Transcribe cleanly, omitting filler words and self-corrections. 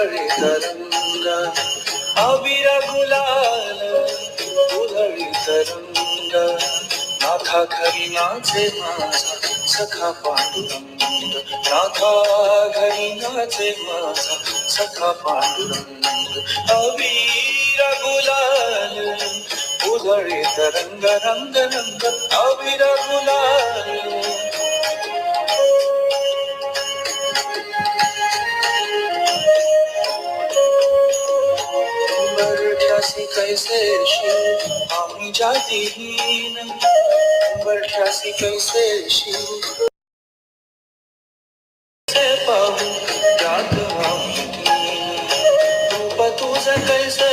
उधळे तरंग अबीर गुलाल उधळी तरंग नाथा घरी नाचे माझा सखा पांडुरंग नाथा घरी नाचे माझा सखा पांडुरंग अबीर गुलाल उधळे तरंग रंग रंग अबीर गुलाल वर्षासी कैसे शिव आम्ही जातीहीन वर्षासी कैसे शिव पाहू जात आम्ही रूप तुझ कैसे